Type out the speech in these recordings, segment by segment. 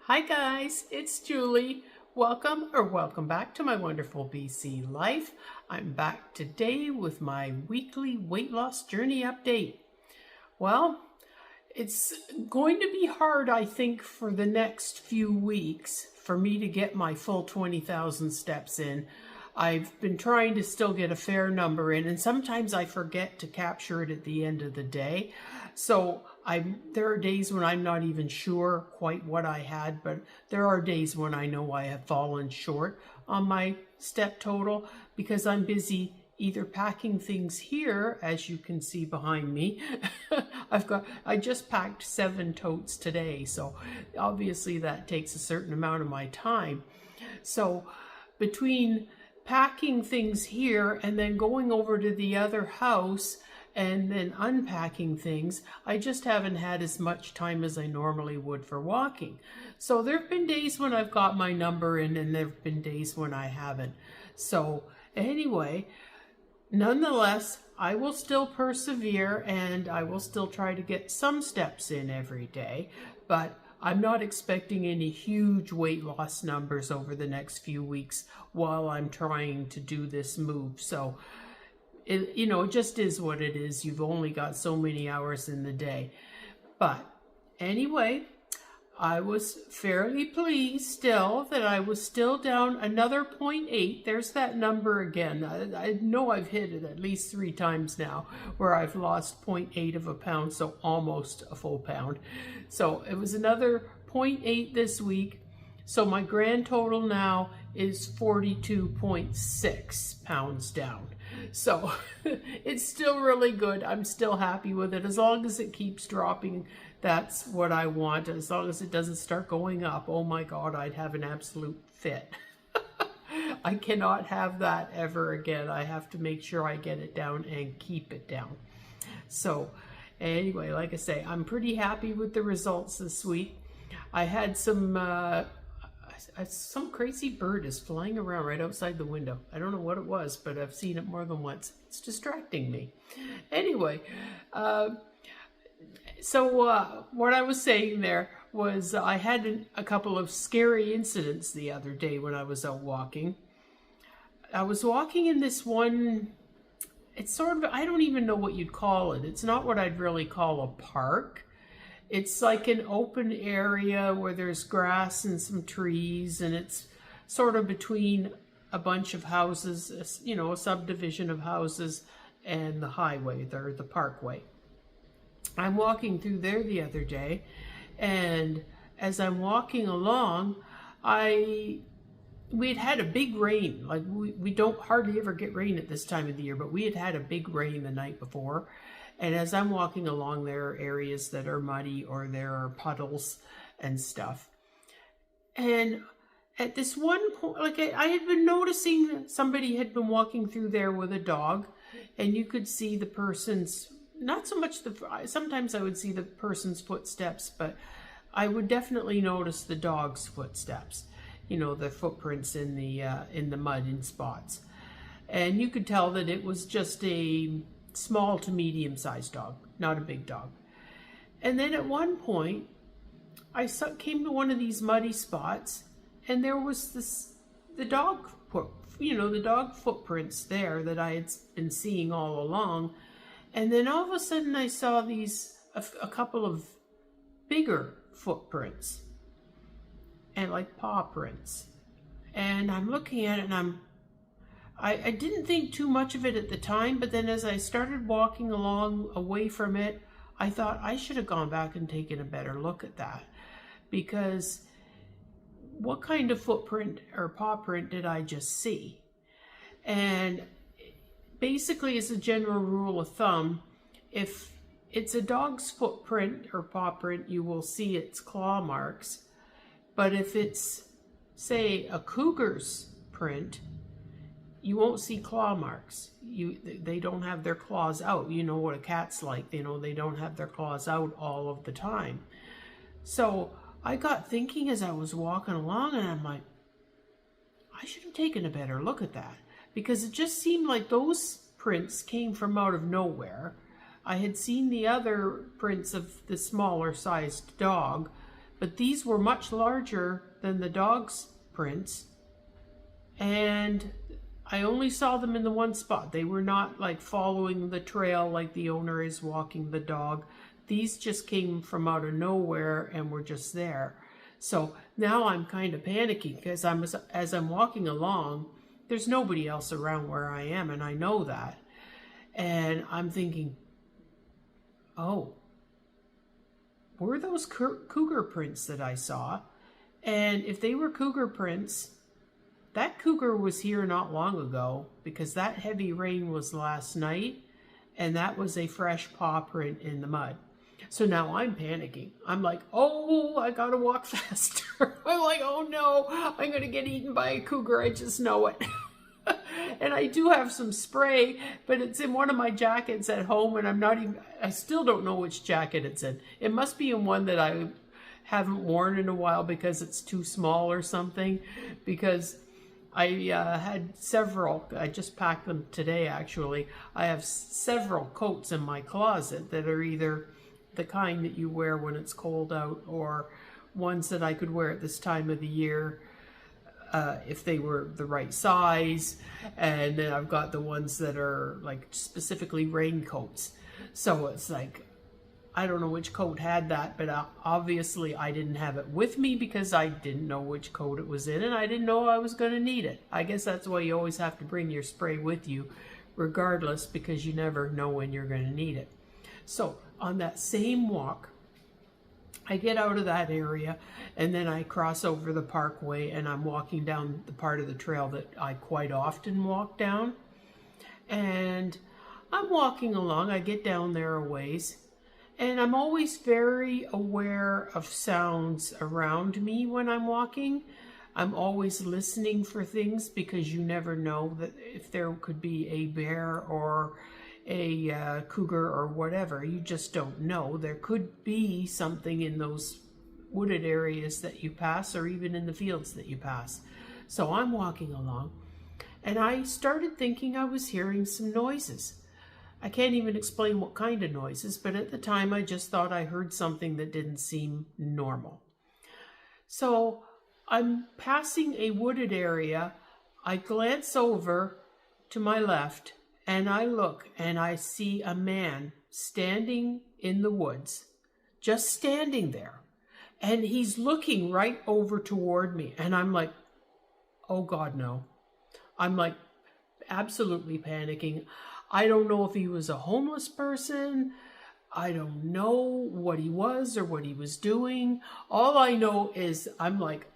Hi guys, it's Julie. Welcome back to my wonderful BC life. I'm back today with my weekly weight loss journey update. Well, it's going to be hard, I think, for the next few weeks for me to get my full 20,000 steps in. I've been trying to still get a fair number in, and sometimes I forget to capture it at the end of the day. So there are days when I'm not even sure quite what I had, but there are days when I know I have fallen short on my step total because I'm busy either packing things here, as you can see behind me. I just packed 7 totes today, so obviously that takes a certain amount of my time. So between packing things here and then going over to the other house and then unpacking things, I just haven't had as much time as I normally would for walking. So there have been days when I've got my number in and there have been days when I haven't. So anyway, nonetheless, I will still persevere and I will still try to get some steps in every day, but I'm not expecting any huge weight loss numbers over the next few weeks while I'm trying to do this move. So it just is what it is. You've only got so many hours in the day. But anyway, I was fairly pleased still that I was still down another 0.8. There's that number again. I know I've hit it at least 3 times now where I've lost 0.8 of a pound, so almost a full pound. So it was another 0.8 this week. So my grand total now is 42.6 pounds down. So it's still really good. I'm still happy with it. As long as it keeps dropping, that's what I want. As long as it doesn't start going up, oh my God, I'd have an absolute fit. I cannot have that ever again. I have to make sure I get it down and keep it down. So anyway, like I say, I'm pretty happy with the results this week. I had some crazy bird is flying around right outside the window. I don't know what it was, but I've seen it more than once. It's distracting me. Anyway, so what I was saying there was I had a couple of scary incidents the other day when I was out walking. I was walking in this one, it's sort of, I don't even know what you'd call it. It's not what I'd really call a park. It's like an open area where there's grass and some trees, and it's sort of between a bunch of houses, a subdivision of houses and the highway, or the parkway. I'm walking through there the other day, and as I'm walking along, we'd had a big rain. Like we don't hardly ever get rain at this time of the year, but we had had a big rain the night before. And as I'm walking along, there are areas that are muddy or there are puddles and stuff. And at this one point, like I had been noticing somebody had been walking through there with a dog, and you could see the person's, not so much sometimes I would see the person's footsteps, but I would definitely notice the dog's footsteps, the footprints in the mud in spots. And you could tell that it was just a small to medium-sized dog, not a big dog. And then at one point, I came to one of these muddy spots, and there was the dog footprints there that I had been seeing all along. And then all of a sudden, I saw a couple of bigger footprints, and like paw prints. And I'm looking at it, and I didn't think too much of it at the time, but then as I started walking along away from it, I thought I should have gone back and taken a better look at that, because what kind of footprint or paw print did I just see? And basically, as a general rule of thumb, if it's a dog's footprint or paw print, you will see its claw marks. But if it's, say, a cougar's print, you won't see claw marks. They don't have their claws out. You know what a cat's like. They don't have their claws out all of the time. So I got thinking as I was walking along, and I'm like, I should have taken a better look at that, because it just seemed like those prints came from out of nowhere. I had seen the other prints of the smaller sized dog but these were much larger than the dog's prints, and I only saw them in the one spot. They were not like following the trail like the owner is walking the dog. These just came from out of nowhere and were just there. So now I'm kind of panicking because as I'm walking along, there's nobody else around where I am, and I know that. And I'm thinking, oh, were those cougar prints that I saw? And if they were cougar prints, that cougar was here not long ago, because that heavy rain was last night, and that was a fresh paw print in the mud. So now I'm panicking. I'm like, oh, I gotta walk faster. I'm like, oh no, I'm gonna get eaten by a cougar. I just know it. And I do have some spray, but it's in one of my jackets at home, and I still don't know which jacket it's in. It must be in one that I haven't worn in a while because it's too small or something, because I had several, I just packed them today actually. I have several coats in my closet that are either the kind that you wear when it's cold out, or ones that I could wear at this time of the year if they were the right size. And then I've got the ones that are like specifically raincoats. So it's like, I don't know which coat had that, but obviously I didn't have it with me because I didn't know which coat it was in, and I didn't know I was going to need it. I guess that's why you always have to bring your spray with you regardless, because you never know when you're going to need it. So on that same walk, I get out of that area, and then I cross over the parkway, and I'm walking down the part of the trail that I quite often walk down. And I'm walking along, I get down there a ways, and I'm always very aware of sounds around me when I'm walking. I'm always listening for things, because you never know that if there could be a bear or a cougar or whatever. You just don't know. There could be something in those wooded areas that you pass, or even in the fields that you pass. So I'm walking along, and I started thinking I was hearing some noises. I can't even explain what kind of noises, but at the time I just thought I heard something that didn't seem normal. So I'm passing a wooded area. I glance over to my left, and I look, and I see a man standing in the woods, just standing there. And he's looking right over toward me. And I'm like, oh God, no. I'm like absolutely panicking. I don't know if he was a homeless person. I don't know what he was or what he was doing. All I know is I'm like,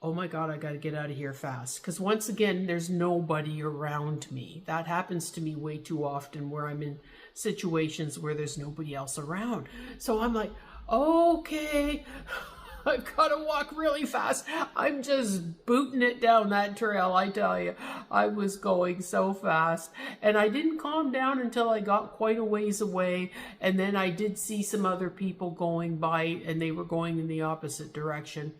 oh my God, I got to get out of here fast. Because once again, there's nobody around me. That happens to me way too often, where I'm in situations where there's nobody else around. So I'm like, okay, I've got to walk really fast. I'm just booting it down that trail, I tell you. I was going so fast. And I didn't calm down until I got quite a ways away. And then I did see some other people going by, and they were going in the opposite direction.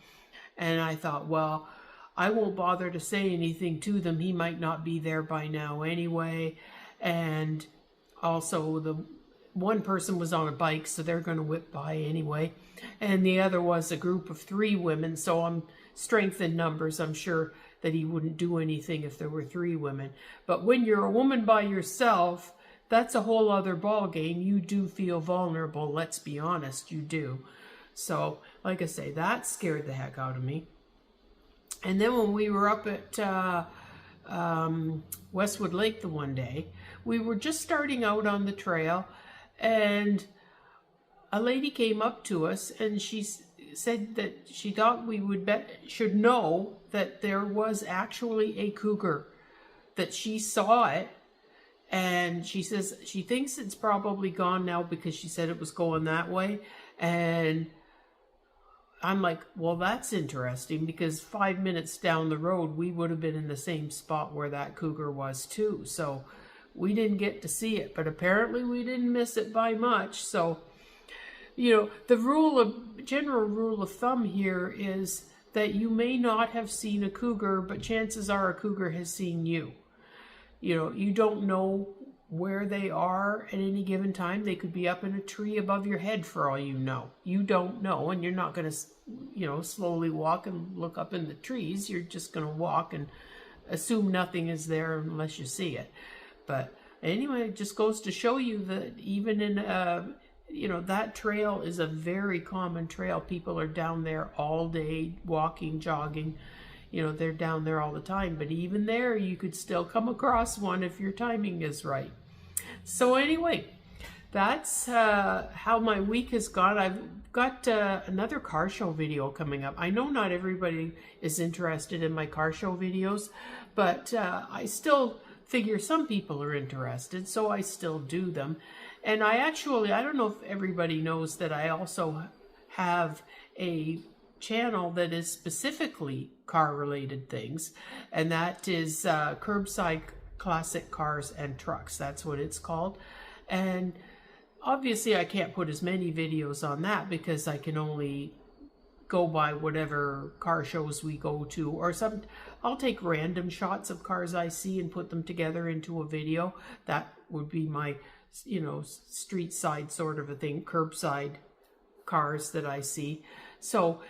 And I thought, well, I won't bother to say anything to them. He might not be there by now anyway. And also the one person was on a bike, so they're going to whip by anyway. And the other was a group of 3 women. So I'm strength in numbers. I'm sure that he wouldn't do anything if there were 3 women. But when you're a woman by yourself, that's a whole other ball game. You do feel vulnerable. Let's be honest, you do. So, like I say, that scared the heck out of me. And then when we were up at Westwood Lake the one day, we were just starting out on the trail, and a lady came up to us, and she said that she thought we should know that there was actually a cougar, that she saw it. And she says she thinks it's probably gone now, because she said it was going that way. And I'm like, well, that's interesting, because 5 minutes down the road, we would have been in the same spot where that cougar was too. So we didn't get to see it, but apparently we didn't miss it by much. So, you know, the general rule of thumb here is that you may not have seen a cougar, but chances are a cougar has seen you. You know, you don't know where they are at any given time. They could be up in a tree above your head for all you know. You don't know, and you're not going to, you know, slowly walk and look up in the trees. You're just going to walk and assume nothing is there unless you see it. But anyway, it just goes to show you that even in, you know, that trail is a very common trail. People are down there all day, walking, jogging. You know, they're down there all the time. But even there, you could still come across one if your timing is right. So anyway, that's how my week has gone. I've got another car show video coming up. I know not everybody is interested in my car show videos, but I still figure some people are interested, so I still do them. And I don't know if everybody knows that I also have a channel that is specifically car related things, and that is Curbside Classic Cars and Trucks. That's what it's called. And obviously I can't put as many videos on that because I can only go by whatever car shows we go to, or I'll take random shots of cars I see and put them together into a video. That would be my, you know, street side sort of a thing, curbside cars that I see. So,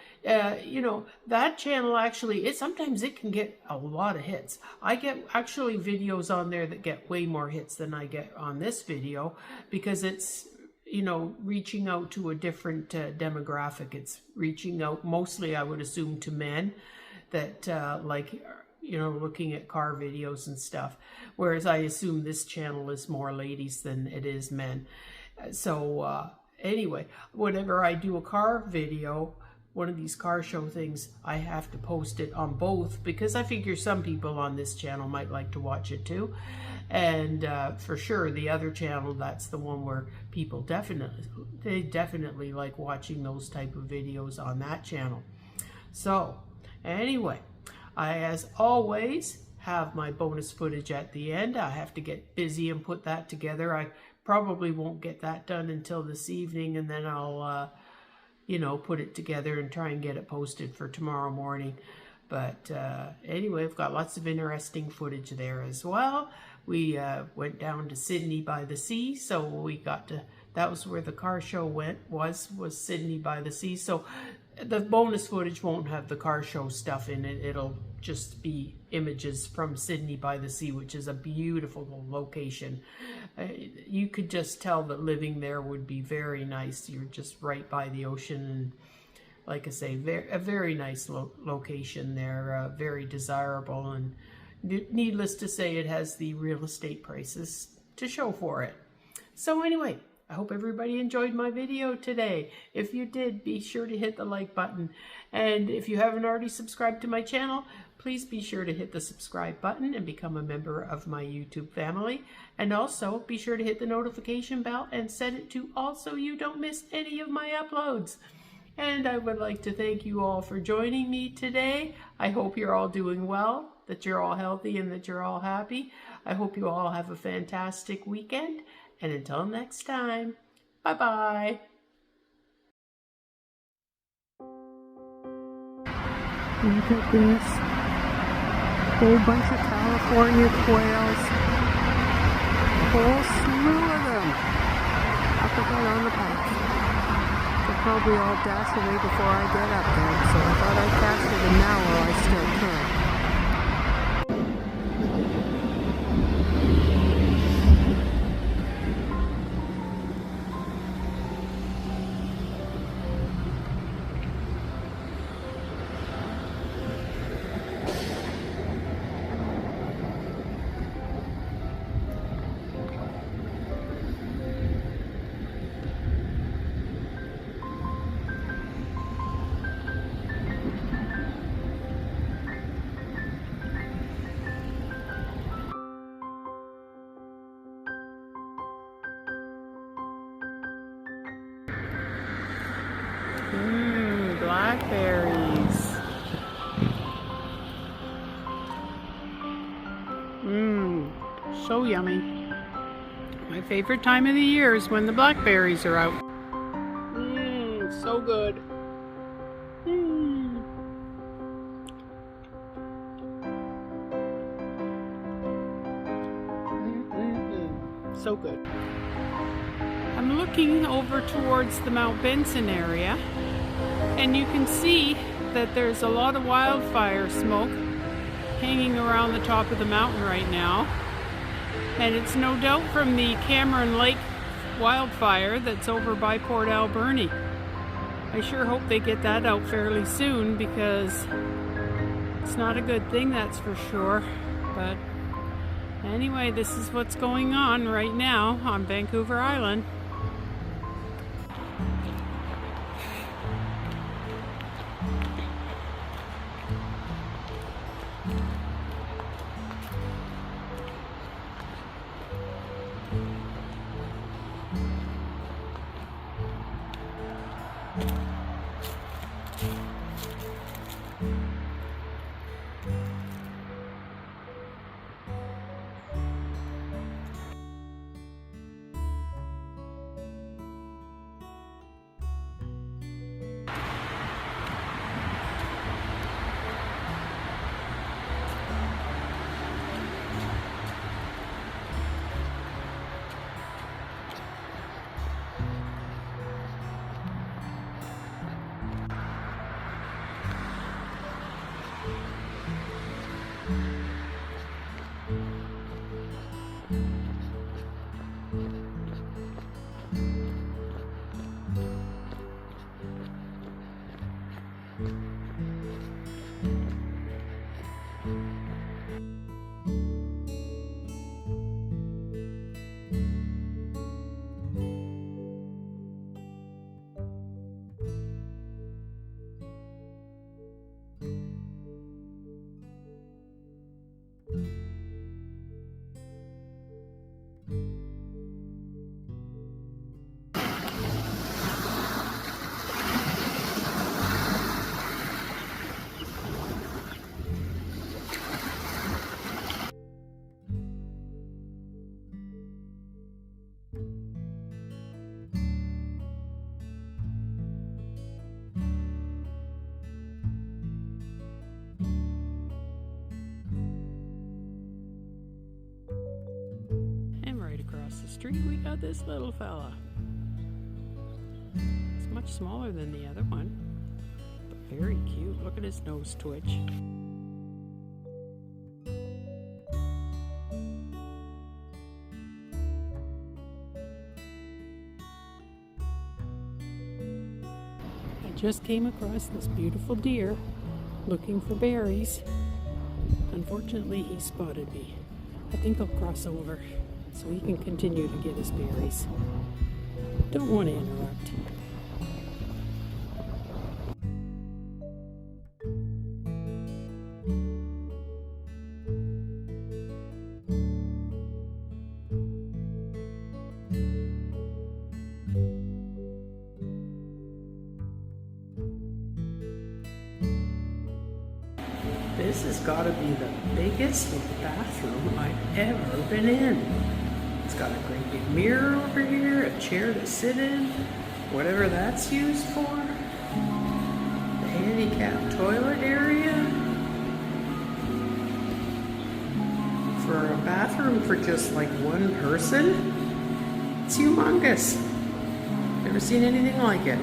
you know, that channel actually, sometimes it can get a lot of hits. I get actually videos on there that get way more hits than I get on this video because it's, you know, reaching out to a different demographic. It's reaching out mostly, I would assume, to men that like, you know, looking at car videos and stuff. Whereas I assume this channel is more ladies than it is men. So anyway, whenever I do a car video, one of these car show things, I have to post it on both because I figure some people on this channel might like to watch it too. And for sure, the other channel, that's the one where people definitely like watching those type of videos on that channel. So anyway, I, as always, have my bonus footage at the end. I have to get busy and put that together. I probably won't get that done until this evening, and then I'll you know, put it together and try and get it posted for tomorrow morning. But anyway, I've got lots of interesting footage there as well. We went down to Sydney by the Sea, so we got to, that was where the car show was Sydney by the Sea. So the bonus footage won't have the car show stuff in it. It'll just be images from Sydney by the Sea, which is a beautiful location. You could just tell that living there would be very nice. You're just right by the ocean, and like I say, a very nice location there, very desirable, and needless to say, it has the real estate prices to show for it. So anyway, I hope everybody enjoyed my video today. If you did, be sure to hit the like button. And if you haven't already subscribed to my channel, please be sure to hit the subscribe button and become a member of my YouTube family. And also be sure to hit the notification bell and set it to all so you don't miss any of my uploads. And I would like to thank you all for joining me today. I hope you're all doing well, that you're all healthy, and that you're all happy. I hope you all have a fantastic weekend. And until next time, bye-bye. Look at this. Whole bunch of California quails. A whole slew of them. Up and on the path. They'll probably all dash away before I get up there. So I thought I'd capture them now while I still can. Blackberries. So yummy. My favorite time of the year is when the blackberries are out. So good. So good. I'm looking over towards the Mount Benson area, and you can see that there's a lot of wildfire smoke hanging around the top of the mountain right now. And it's no doubt from the Cameron Lake wildfire that's over by Port Alberni. I sure hope they get that out fairly soon, because it's not a good thing, that's for sure. But anyway, this is what's going on right now on Vancouver Island. Across the street we got this little fella. It's much smaller than the other one, but very cute. Look at his nose twitch. I just came across this beautiful deer looking for berries. Unfortunately, he spotted me. I think I'll cross over so he can continue to get his berries. Don't want to interrupt. This has got to be the biggest bathroom I've ever been in. It's got a great big mirror over here, a chair to sit in, whatever that's used for. The handicap toilet area. For a bathroom for just like one person, it's humongous. Never seen anything like it.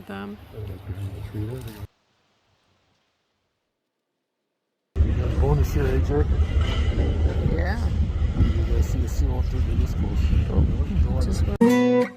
with them. Bonus here, eh, Jerk? Yeah. You guys see the seal through the discos. Just